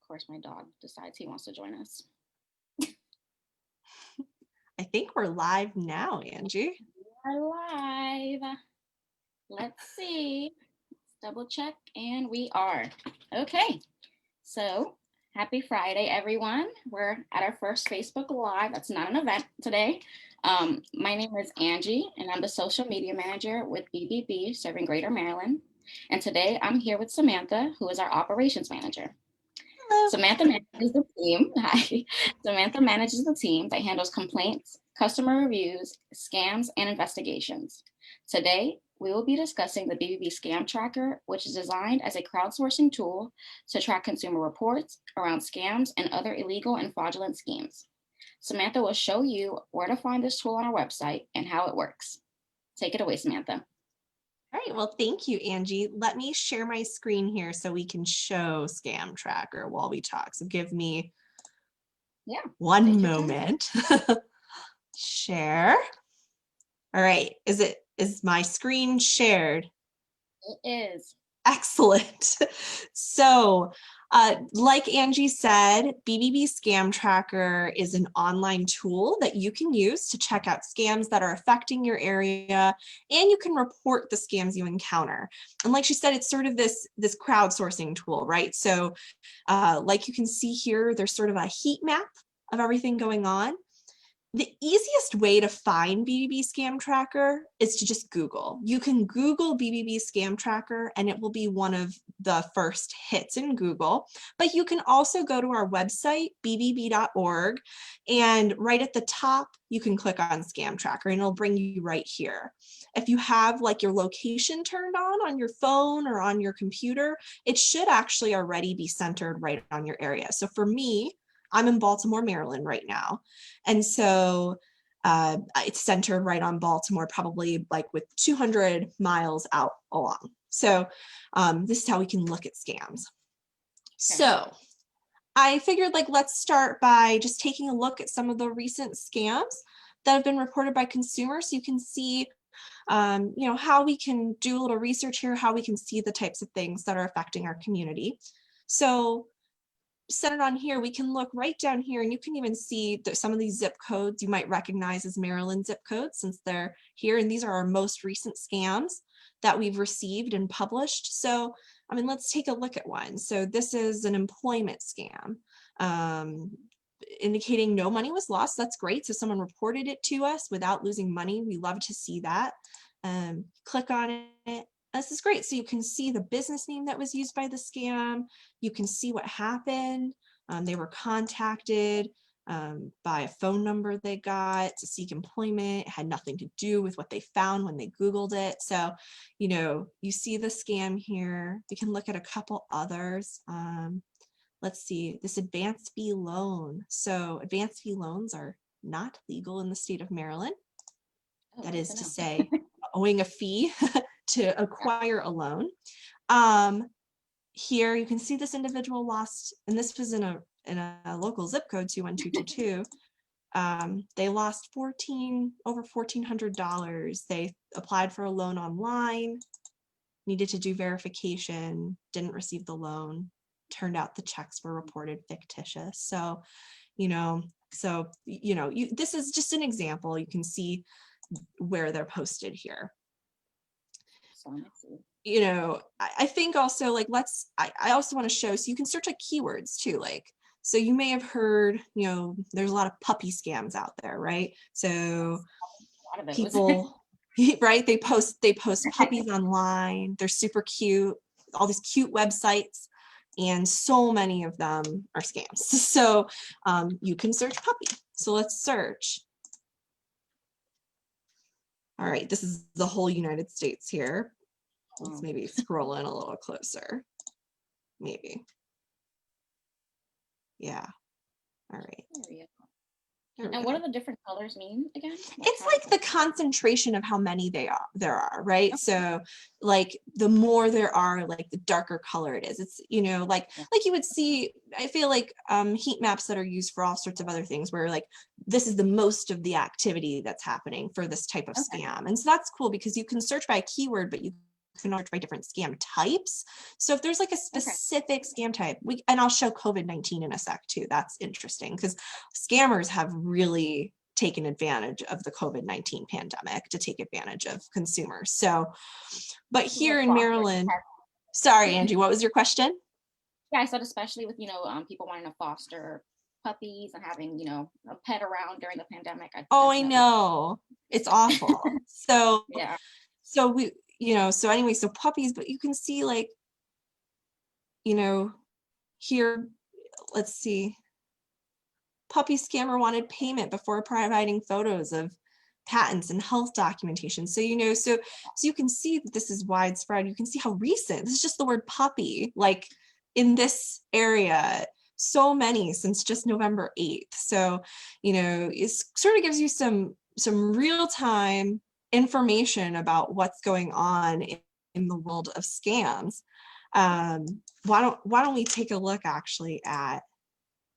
Of course, my dog decides he wants to join us. I think we're live now, Angie. We're live. Let's see. Let's double check, and we are. Okay. So, happy Friday, everyone. We're at our first Facebook Live. That's not an event today. My name is Angie, and I'm the social media manager with BBB serving Greater Maryland. And today I'm here with Samantha, who is our operations manager. Hello. Samantha manages the team. Hi. Samantha manages the team that handles complaints, customer reviews, scams, and investigations. Today, we will be discussing the BBB Scam Tracker, which is designed as a crowdsourcing tool to track consumer reports around scams and other illegal and fraudulent schemes. Samantha will show you where to find this tool on our website and how it works. Take it away, Samantha. All right, well, thank you, Angie. Let me share my screen here so we can show Scam Tracker while we talk. So give me one moment. Share. All right, is my screen shared? It is. Excellent. So like Angie said, BBB Scam Tracker is an online tool that you can use to check out scams that are affecting your area, and you can report the scams you encounter. And like she said, it's sort of this crowdsourcing tool, right? So like you can see here, there's sort of a heat map of everything going on. The easiest way to find BBB Scam Tracker is to just Google. You can Google BBB Scam Tracker and it will be one of the first hits in Google, but you can also go to our website, bbb.org, and right at the top, you can click on Scam Tracker and it'll bring you right here. If you have like your location turned on your phone or on your computer, it should actually already be centered right on your area. So for me, I'm in Baltimore, Maryland right now. And so it's centered right on Baltimore, probably like with 200 miles out along. So this is how we can look at scams. So I figured like, let's start by just taking a look at some of the recent scams that have been reported by consumers. So you can see how we can do a little research here, how we can see the types of things that are affecting our community. So centered on here, we can look right down here and you can even see that some of these zip codes you might recognize as Maryland zip codes since they're here. And these are our most recent scams that we've received and published. So, I mean, let's take a look at one. So this is an employment scam indicating no money was lost. That's great. So someone reported it to us without losing money. We love to see that. Click on it. This is great. So you can see the business name that was used by the scam. You can see what happened. They were contacted by a phone number they got to seek employment. It had nothing to do with what they found when they Googled it. So, you see the scam here. We can look at a couple others. Let's see, this advance fee loan. So advance fee loans are not legal in the state of Maryland. That is to say, owing a fee to acquire a loan. Here you can see this individual lost, and this was in a local zip code 21222. They lost over $1,400. They applied for a loan online, needed to do verification, didn't receive the loan. Turned out the checks were reported fictitious. So, this is just an example. You can see where they're posted here. I think also like I also want to show, so you can search like keywords too, like, so you may have heard, there's a lot of puppy scams out there, right? So people, right, they post puppies online. They're super cute, all these cute websites, and so many of them are scams. So you can search puppy. So let's search. All right, this is the whole United States here. Let's maybe scroll in a little closer. Maybe. Yeah. All right. And what do the different colors mean again? It's like the concentration of how many there are, right? Okay. So like the more there are, like the darker color it is. It's, like you would see, I feel like heat maps that are used for all sorts of other things where like this is the most of the activity that's happening for this type of scam. And so that's cool because you can search by a keyword, but you can search by different scam types. So if there's like a Okay. specific scam type, and I'll show COVID-19 in a sec too. That's interesting because scammers have really taken advantage of the COVID-19 pandemic to take advantage of consumers. So, but Especially with here in fostering Maryland, pets. sorry, Angie, what was your question? Yeah, I said especially with, people wanting to foster puppies and having, a pet around during the pandemic. I Oh, I definitely. know. It's awful. So, Yeah. so we, so anyway, so puppies, but you can see like, here, let's see, puppy scammer wanted payment before providing photos of patents and health documentation. So, so you can see that this is widespread. You can see how recent, this is just the word puppy, like in this area, so many since just November 8th. So, it sort of gives you some real-time information about what's going on in the world of scams. Why don't we take a look actually at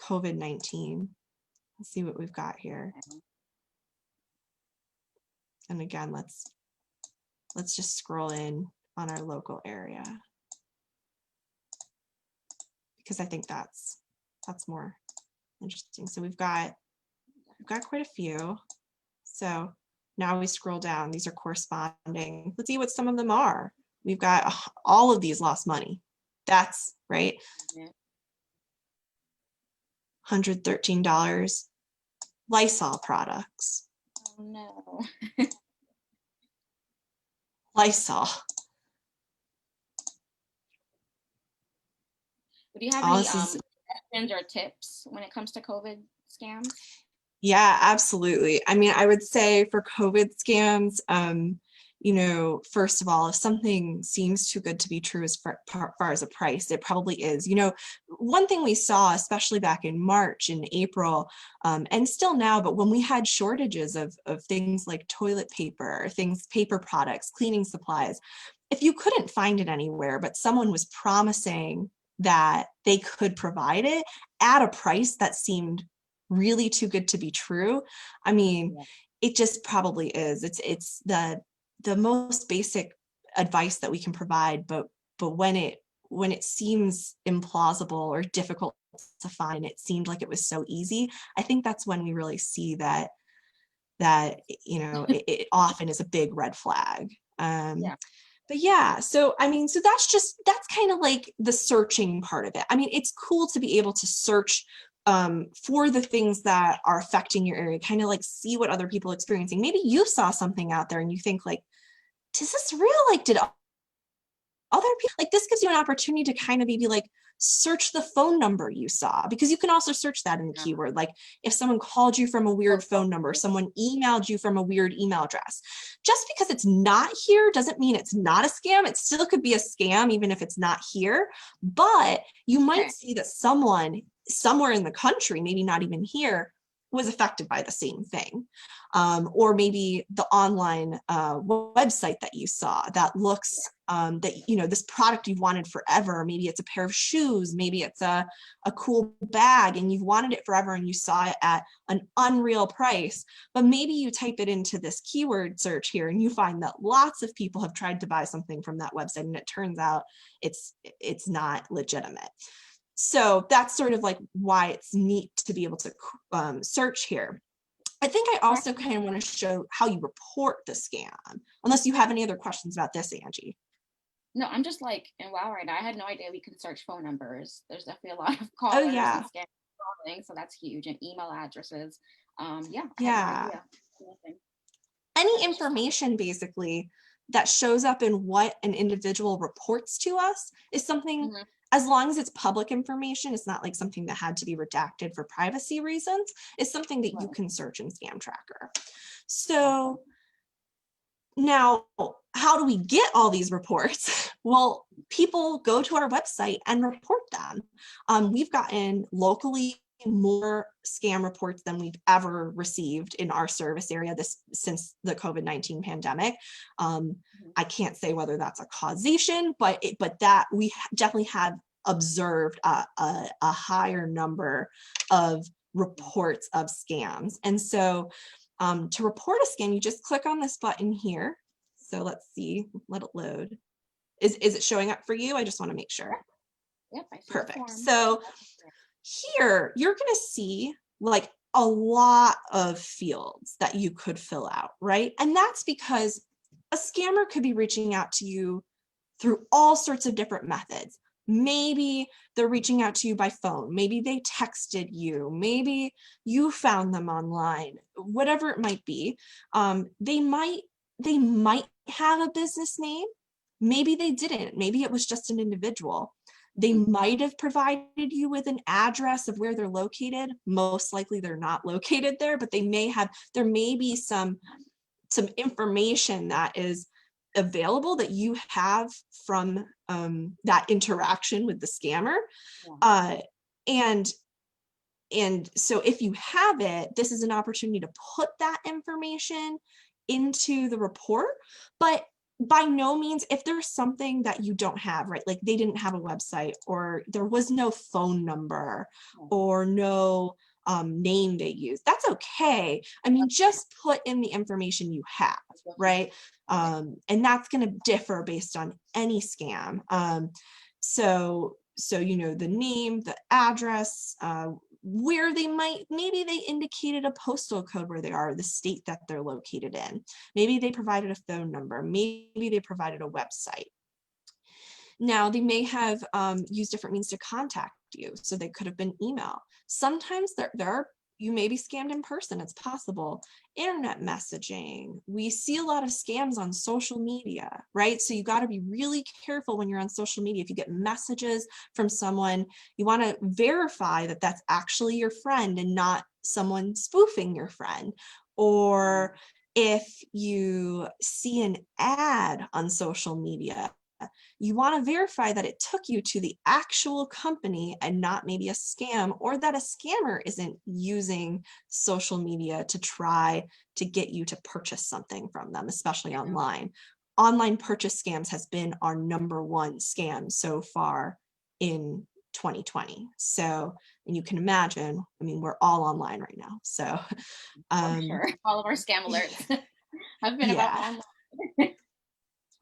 COVID-19? Let's see what we've got here. And again, let's just scroll in on our local area because I think that's more interesting. So we've got quite a few. So now we scroll down. These are corresponding. Let's see what some of them are. We've got all of these lost money. That's right. $113. Lysol products. Oh no. Lysol. Do you have Oh, any this is suggestions or tips when it comes to COVID scams? Yeah, absolutely. I mean, I would say for COVID scams, first of all, if something seems too good to be true as far as a price, it probably is. One thing we saw, especially back in March and April, and still now, but when we had shortages of things like toilet paper, paper products, cleaning supplies, if you couldn't find it anywhere, but someone was promising that they could provide it at a price that seemed really too good to be true. I mean, Yeah. it just probably is. It's the most basic advice that we can provide, but when it seems implausible or difficult to find, it seemed like it was so easy. I think that's when we really see that it often is a big red flag. Yeah. But yeah, so I mean, so that's kind of like the searching part of it. I mean, it's cool to be able to search for the things that are affecting your area, kind of like see what other people are experiencing. Maybe you saw something out there and you think like, is this real? Like, did other people, like this gives you an opportunity to kind of maybe like search the phone number you saw, because you can also search that in the keyword. Like if someone called you from a weird phone number, someone emailed you from a weird email address, just because it's not here doesn't mean it's not a scam. It still could be a scam even if it's not here, but you might see that someone somewhere in the country, maybe not even here, was affected by the same thing. Or maybe the online website that you saw that looks that, this product you've wanted forever. Maybe it's a pair of shoes, maybe it's a cool bag and you've wanted it forever and you saw it at an unreal price, but maybe you type it into this keyword search here and you find that lots of people have tried to buy something from that website and it turns out it's not legitimate. So that's sort of like why it's neat to be able to search here. I think I also kind of want to show how you report the scam, unless you have any other questions about this, Angie. No, I'm just like, and wow, right now I had no idea we can search phone numbers. There's definitely a lot of Oh callers yeah. and scam calling, so that's huge, and email addresses. Yeah, I yeah. had no idea. Any information basically that shows up in what an individual reports to us is something, as long as it's public information, it's not like something that had to be redacted for privacy reasons, it's something that you can search in Scam Tracker. So now, how do we get all these reports? Well, people go to our website and report them. We've gotten locally more scam reports than we've ever received in our service area since the COVID-19 pandemic. I can't say whether that's a causation, but that we definitely have observed a higher number of reports of scams. And so to report a scam, you just click on this button here. So let's see, let it load. Is it showing up for you? I just want to make sure. Yep, I see the Perfect. form. So here you're going to see like a lot of fields that you could fill out, right? And that's because a scammer could be reaching out to you through all sorts of different methods. Maybe they're reaching out to you by phone. Maybe they texted you. Maybe you found them online, whatever it might be. They might have a business name. Maybe they didn't. Maybe it was just an individual. They might have provided you with an address of where they're located. Most likely they're not located there, but there may be some information that is available that you have from that interaction with the scammer. And so if you have it, this is an opportunity to put that information into the report. But by no means, if there's something that you don't have, right, like they didn't have a website, or there was no phone number, or no name they used, that's okay. I mean, just put in the information you have, right? And that's going to differ based on any scam. So the name, the address, where they maybe they indicated a postal code where they are, the state that they're located in. Maybe they provided a phone number. Maybe they provided a website. Now, they may have used different means to contact you. So they could have been email. Sometimes you may be scammed in person. It's possible. Internet messaging. We see a lot of scams on social media, right? So you got to be really careful when you're on social media. If you get messages from someone, you want to verify that that's actually your friend and not someone spoofing your friend. Or if you see an ad on social media, you want to verify that it took you to the actual company and not maybe a scam, or that a scammer isn't using social media to try to get you to purchase something from them, especially online. Online purchase scams has been our #1 scam so far in 2020. So, and you can imagine, I mean, we're all online right now. So, For sure. All of our scam alerts have been about online.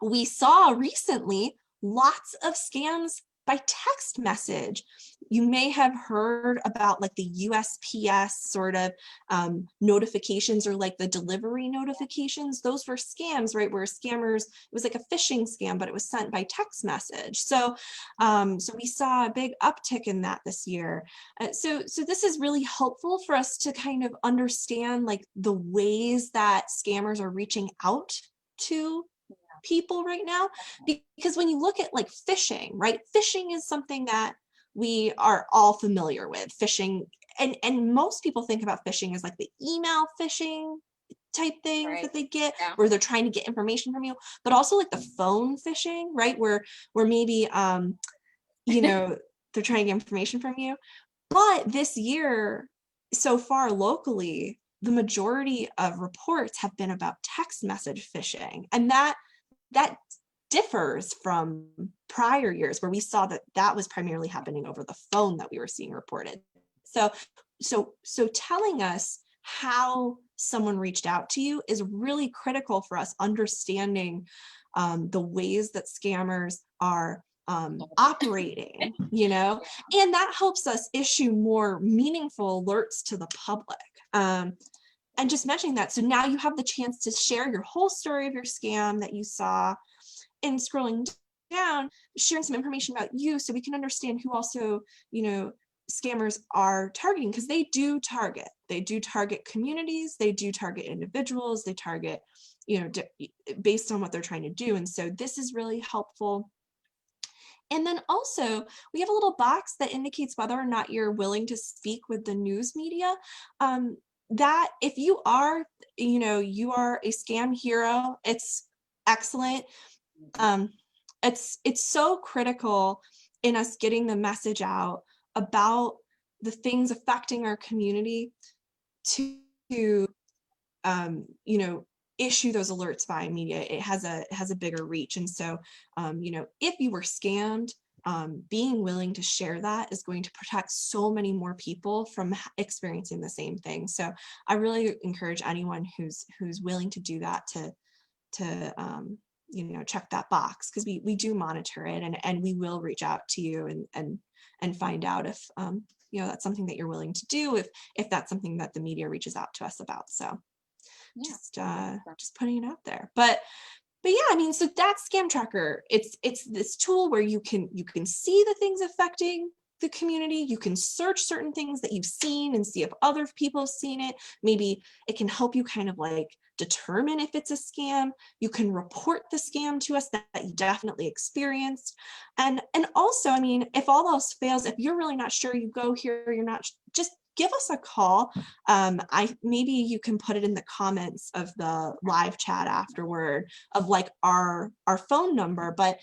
We saw recently lots of scams by text message. You may have heard about like the USPS sort of notifications, or like the delivery notifications. Those were scams, right? Where scammers, it was like a phishing scam, but it was sent by text message. So we saw a big uptick in that this year. So this is really helpful for us to kind of understand like the ways that scammers are reaching out to people right now. Because when you look at like phishing, right? Phishing is something that we are all familiar with. Phishing, and most people think about phishing as like the email phishing type things that they get, where they're trying to get information from you, but also like the phone phishing, right? Where maybe they're trying to get information from you. But this year, so far locally, the majority of reports have been about text message phishing. And that differs from prior years, where we saw that was primarily happening over the phone that we were seeing reported. So telling us how someone reached out to you is really critical for us understanding the ways that scammers are operating, and that helps us issue more meaningful alerts to the public. And just mentioning that, so now you have the chance to share your whole story of your scam that you saw, and scrolling down, sharing some information about you, so we can understand who also, scammers are targeting, because they do target communities, they do target individuals, they target, based on what they're trying to do. And so this is really helpful. And then also we have a little box that indicates whether or not you're willing to speak with the news media. That if you are, you are a scam hero, it's excellent. It's so critical in us getting the message out about the things affecting our community to, issue those alerts via media. It has a bigger reach. And so, if you were scammed, being willing to share that is going to protect so many more people from experiencing the same thing. So I really encourage anyone who's willing to do that to check that box, because we do monitor it, and we will reach out to you and find out if that's something that you're willing to do, if that's something that the media reaches out to us about. So Yeah. just putting it out there. But yeah, I mean, so that's Scam Tracker. It's this tool where you can see the things affecting the community. You can search certain things that you've seen and see if other people have seen it. Maybe it can help you kind of like determine if it's a scam. You can report the scam to us that you definitely experienced. And also, I mean, if all else fails, if you're really not sure, you go here, you're not, just give us a call. Maybe you can put it in the comments of the live chat afterward of like our phone number, but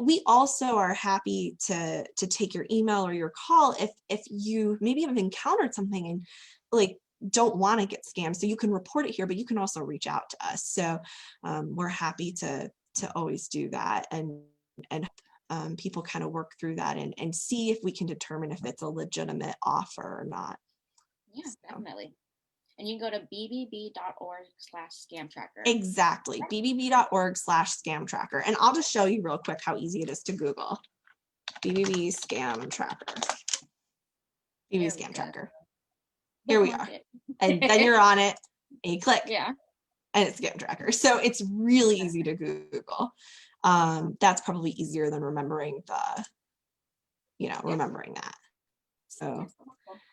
we also are happy to take your email or your call if you maybe have encountered something and like don't want to get scammed. So you can report it here, but you can also reach out to us. So we're happy to always do that and people kind of work through that and see if we can determine if it's a legitimate offer or not. Yeah, definitely. And you can go to bbb.org/scam tracker. Exactly, bbb.org/scam tracker. And I'll just show you real quick how easy it is to Google. BBB Scam Tracker. BBB Scam Tracker. Here we are. And then you're on it and you click. Yeah. And it's Scam Tracker. So it's really easy to Google. That's probably easier than remembering remembering that. So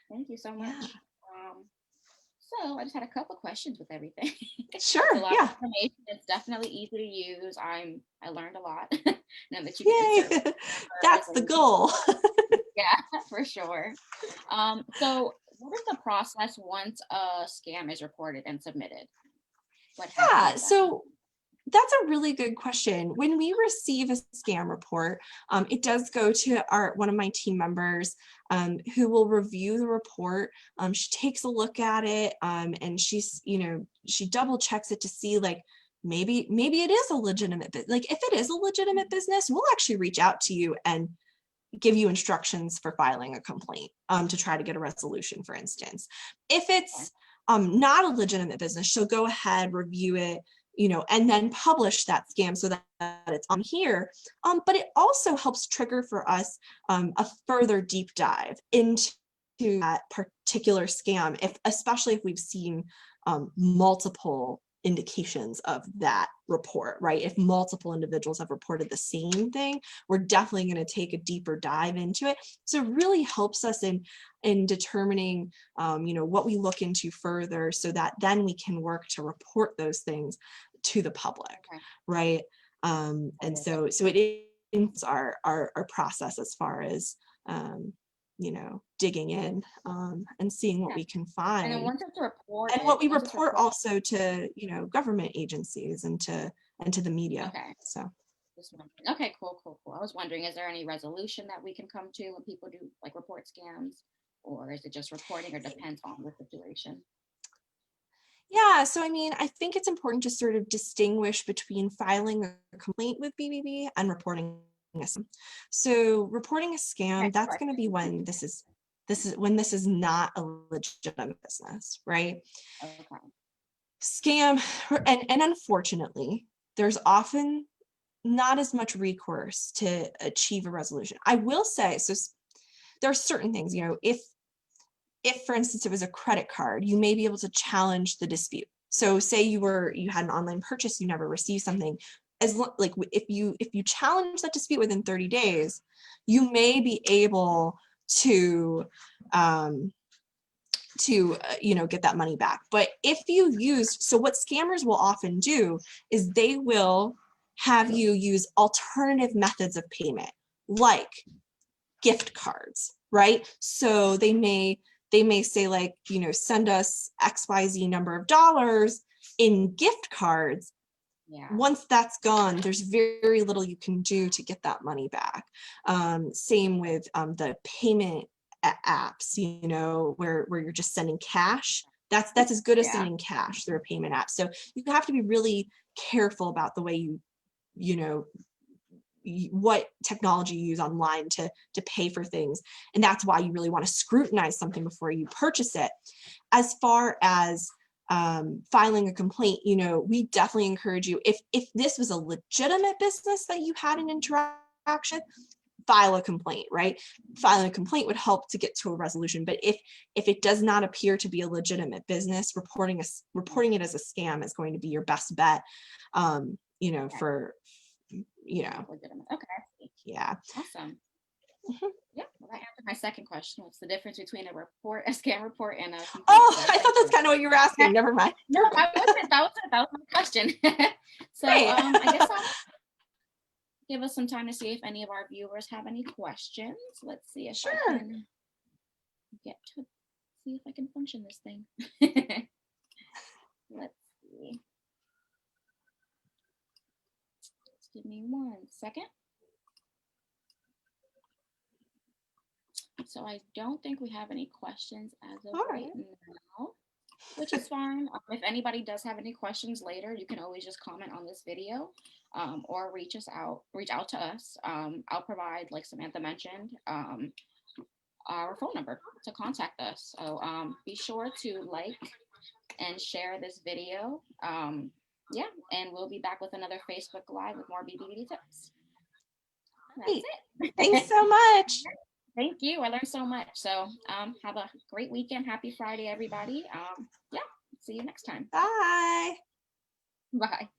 thank you so much. Yeah. So I just had a couple questions with everything. Sure. A lot of information. It's definitely easy to use. I learned a lot. Now that you can that's the goal. Yeah, for sure. So what is the process once a scam is reported and submitted? What happens? So that's a really good question. When we receive a scam report, it does go to one of my team members who will review the report. She takes a look at it and she double checks it to see like maybe it is a legitimate business. Like if it is a legitimate business, we'll actually reach out to you and give you instructions for filing a complaint to try to get a resolution, for instance. If it's not a legitimate business, she'll go ahead, review it, and then publish that scam so that it's on here. But it also helps trigger for us a further deep dive into that particular scam, especially if we've seen multiple indications of that report, right? If multiple individuals have reported the same thing, we're definitely going to take a deeper dive into it. So it really helps us in determining, what we look into further so that then we can work to report those things to the public, right? And so it is our process as far as, digging in and seeing what we can find. And then once it's reported, and what we report also to, government agencies and to the media. Okay. So. Okay, cool. I was wondering, is there any resolution that we can come to when people do like report scams, or is it just reporting, or depends on the situation? Yeah, so I mean, I think it's important to sort of distinguish between filing a complaint with BBB and reporting a scam. So reporting a scam, that's going to be when this is not a legitimate business, right? Okay. Scam, and unfortunately, there's often not as much recourse to achieve a resolution. I will say, so there are certain things, if for instance it was a credit card, you may be able to challenge the dispute. So say you had an online purchase, you never received something, if you challenge that dispute within 30 days, you may be able to get that money back. But if so what scammers will often do is they will have you use alternative methods of payment, like gift cards, right? So they may say like, send us XYZ number of dollars in gift cards. Yeah. Once that's gone, there's very little you can do to get that money back. Same with the payment apps, where you're just sending cash. That's as good as sending cash through a payment app. So you have to be really careful about the way what technology you use online to pay for things. And that's why you really want to scrutinize something before you purchase it. As far as filing a complaint, you know, we definitely encourage you, if this was a legitimate business that you had an interaction, file a complaint, right? Filing a complaint would help to get to a resolution. But if it does not appear to be a legitimate business, reporting it as a scam is going to be your best bet. You know, for, you know, Legitimate. Okay. yeah. Awesome. Yeah, well, that answered my second question. What's the difference between a scam report, and a complaint? Oh, So I thought that's kind of what you were asking. Never mind. no, that was it. That was my question. So Great. I guess I'll give us some time to see if any of our viewers have any questions. Let's see if Sure. I can get to see if I can function this thing. Let's see. Just give me 1 second. So I don't think we have any questions as of right now, which is fine. If anybody does have any questions later, you can always just comment on this video, or reach out to us. I'll provide, like Samantha mentioned, our phone number to contact us. So be sure to like and share this video. Yeah, and we'll be back with another Facebook Live with more BBB tips. That's it. Thanks so much. Thank you. I learned so much. So have a great weekend. Happy Friday, everybody. Yeah, see you next time. Bye. Bye.